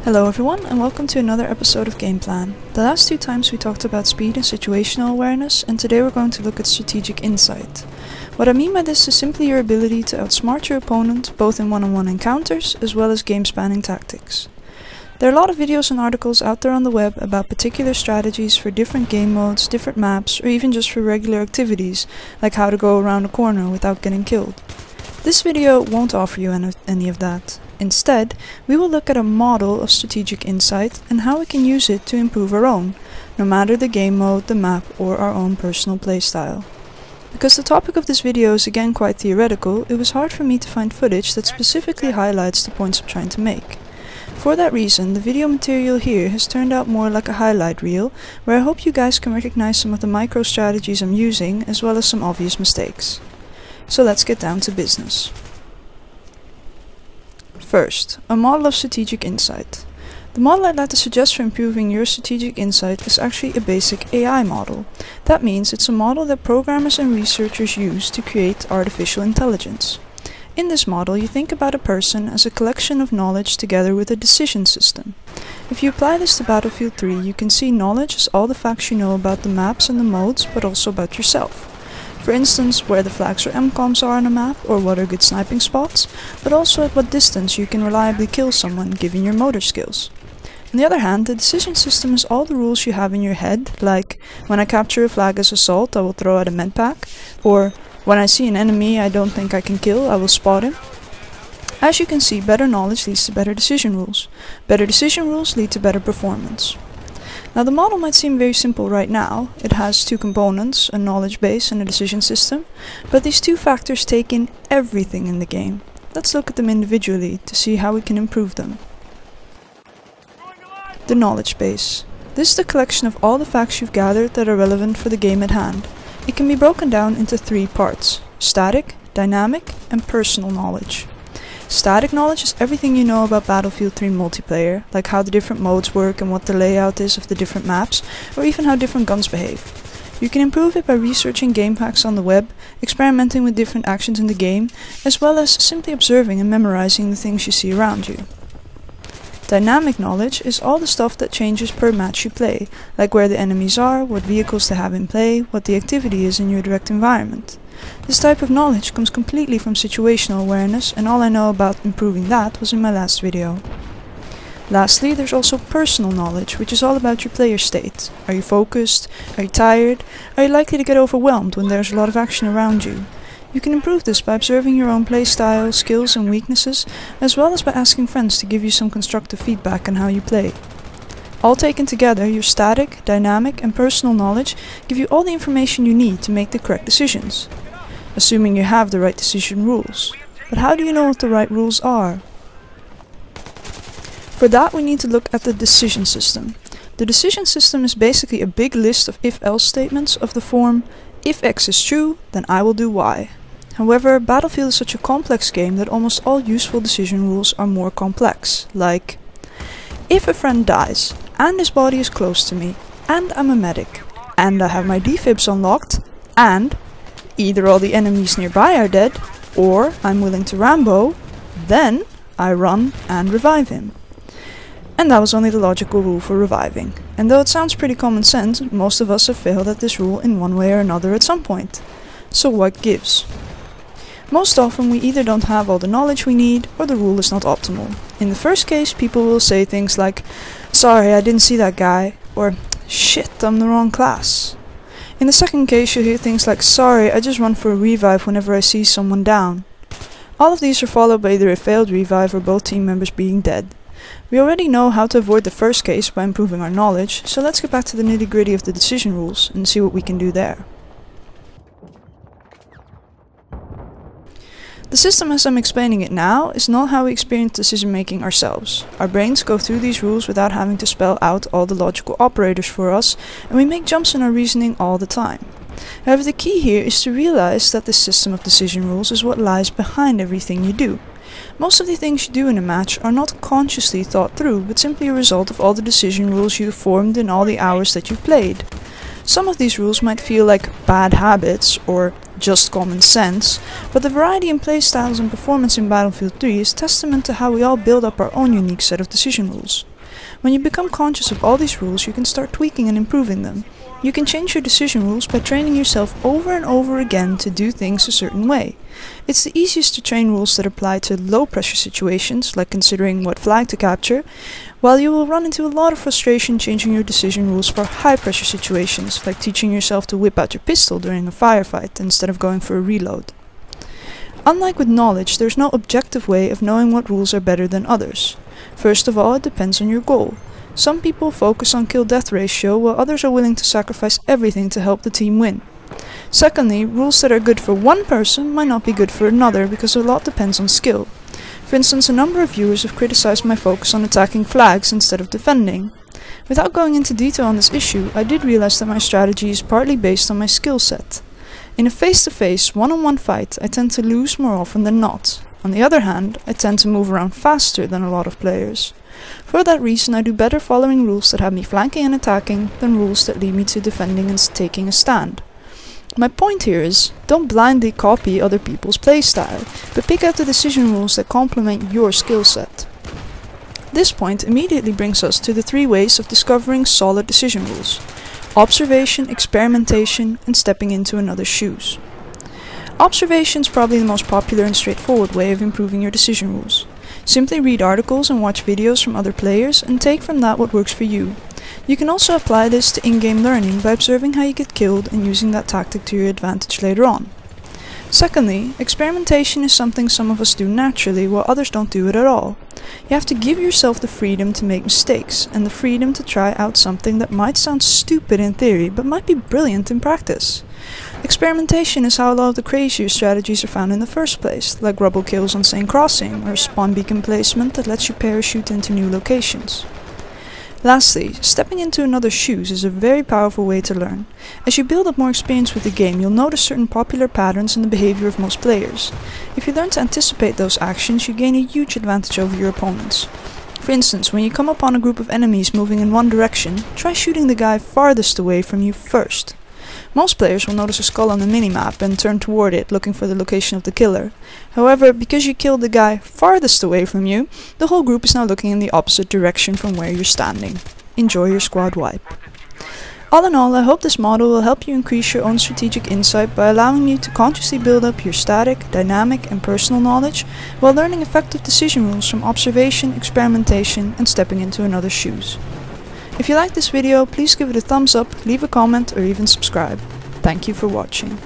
Hello everyone, and welcome to another episode of Game Plan. The last two times we talked about speed and situational awareness, and today we're going to look at strategic insight. What I mean by this is simply your ability to outsmart your opponent, both in one-on-one encounters as well as game-spanning tactics. There are a lot of videos and articles out there on the web about particular strategies for different game modes, different maps, or even just for regular activities, like how to go around a corner without getting killed. This video won't offer you any of that. Instead, we will look at a model of strategic insight and how we can use it to improve our own, no matter the game mode, the map, or our own personal playstyle. Because the topic of this video is again quite theoretical, it was hard for me to find footage that specifically highlights the points I'm trying to make. For that reason, the video material here has turned out more like a highlight reel, where I hope you guys can recognize some of the micro strategies I'm using, as well as some obvious mistakes. So let's get down to business. First, a model of strategic insight. The model I'd like to suggest for improving your strategic insight is actually a basic AI model. That means it's a model that programmers and researchers use to create artificial intelligence. In this model, you think about a person as a collection of knowledge together with a decision system. If you apply this to Battlefield 3, you can see knowledge as all the facts you know about the maps and the modes, but also about yourself. For instance, where the flags or MCOMs are on a map, or what are good sniping spots, but also at what distance you can reliably kill someone given your motor skills. On the other hand, the decision system is all the rules you have in your head, like when I capture a flag as assault, I will throw out a medpack, or when I see an enemy I don't think I can kill, I will spot him. As you can see, better knowledge leads to better decision rules. Better decision rules lead to better performance. Now the model might seem very simple right now. It has two components, a knowledge base and a decision system, but these two factors take in everything in the game. Let's look at them individually to see how we can improve them. The knowledge base. This is the collection of all the facts you've gathered that are relevant for the game at hand. It can be broken down into three parts: static, dynamic, and personal knowledge. Static knowledge is everything you know about Battlefield 3 multiplayer, like how the different modes work and what the layout is of the different maps, or even how different guns behave. You can improve it by researching game packs on the web, experimenting with different actions in the game, as well as simply observing and memorizing the things you see around you. Dynamic knowledge is all the stuff that changes per match you play, like where the enemies are, what vehicles they have in play, what the activity is in your direct environment. This type of knowledge comes completely from situational awareness, and all I know about improving that was in my last video. Lastly, there's also personal knowledge, which is all about your player state. Are you focused? Are you tired? Are you likely to get overwhelmed when there's a lot of action around you? You can improve this by observing your own playstyle, skills and weaknesses, as well as by asking friends to give you some constructive feedback on how you play. All taken together, your static, dynamic and personal knowledge give you all the information you need to make the correct decisions. Assuming you have the right decision rules. But how do you know what the right rules are? For that we need to look at the decision system. The decision system is basically a big list of if-else statements of the form, if X is true, then I will do Y. However, Battlefield is such a complex game that almost all useful decision rules are more complex, like if a friend dies, and his body is close to me, and I'm a medic, and I have my defibs unlocked, and either all the enemies nearby are dead, or I'm willing to Rambo, then I run and revive him. And that was only the logical rule for reviving. And though it sounds pretty common sense, most of us have failed at this rule in one way or another at some point. So what gives? Most often we either don't have all the knowledge we need, or the rule is not optimal. In the first case, people will say things like, "Sorry, I didn't see that guy," or "Shit, I'm the wrong class." In the second case, you'll hear things like, "Sorry, I just run for a revive whenever I see someone down." All of these are followed by either a failed revive or both team members being dead. We already know how to avoid the first case by improving our knowledge, so let's get back to the nitty-gritty of the decision rules and see what we can do there. The system as I'm explaining it now is not how we experience decision making ourselves. Our brains go through these rules without having to spell out all the logical operators for us, and we make jumps in our reasoning all the time. However, the key here is to realize that this system of decision rules is what lies behind everything you do. Most of the things you do in a match are not consciously thought through, but simply a result of all the decision rules you've formed in all the hours that you've played. Some of these rules might feel like bad habits or just common sense, but the variety in playstyles and performance in Battlefield 3 is testament to how we all build up our own unique set of decision rules. When you become conscious of all these rules, you can start tweaking and improving them. You can change your decision rules by training yourself over and over again to do things a certain way. It's the easiest to train rules that apply to low pressure situations, like considering what flag to capture, while you will run into a lot of frustration changing your decision rules for high pressure situations, like teaching yourself to whip out your pistol during a firefight instead of going for a reload. Unlike with knowledge, there's no objective way of knowing what rules are better than others. First of all, it depends on your goal. Some people focus on kill-death ratio, while others are willing to sacrifice everything to help the team win. Secondly, rules that are good for one person might not be good for another, because a lot depends on skill. For instance, a number of viewers have criticized my focus on attacking flags instead of defending. Without going into detail on this issue, I did realize that my strategy is partly based on my skill set. In a face-to-face, one-on-one fight, I tend to lose more often than not. On the other hand, I tend to move around faster than a lot of players. For that reason, I do better following rules that have me flanking and attacking than rules that lead me to defending and taking a stand. My point here is, don't blindly copy other people's playstyle, but pick out the decision rules that complement your skill set. This point immediately brings us to the 3 ways of discovering solid decision rules: observation, experimentation, and stepping into another's shoes. Observation is probably the most popular and straightforward way of improving your decision rules. Simply read articles and watch videos from other players and take from that what works for you. You can also apply this to in-game learning by observing how you get killed and using that tactic to your advantage later on. Secondly, experimentation is something some of us do naturally while others don't do it at all. You have to give yourself the freedom to make mistakes and the freedom to try out something that might sound stupid in theory but might be brilliant in practice. Experimentation is how a lot of the crazier strategies are found in the first place, like rubble kills on St. Crossing or spawn beacon placement that lets you parachute into new locations. Lastly, stepping into another's shoes is a very powerful way to learn. As you build up more experience with the game, you'll notice certain popular patterns in the behavior of most players. If you learn to anticipate those actions, you gain a huge advantage over your opponents. For instance, when you come upon a group of enemies moving in one direction, try shooting the guy farthest away from you first. Most players will notice a skull on the minimap and turn toward it looking for the location of the killer. However, because you killed the guy farthest away from you, the whole group is now looking in the opposite direction from where you're standing. Enjoy your squad wipe. All in all, I hope this model will help you increase your own strategic insight by allowing you to consciously build up your static, dynamic, and personal knowledge while learning effective decision rules from observation, experimentation, and stepping into another's shoes. If you liked this video, please give it a thumbs up, leave a comment, or even subscribe. Thank you for watching.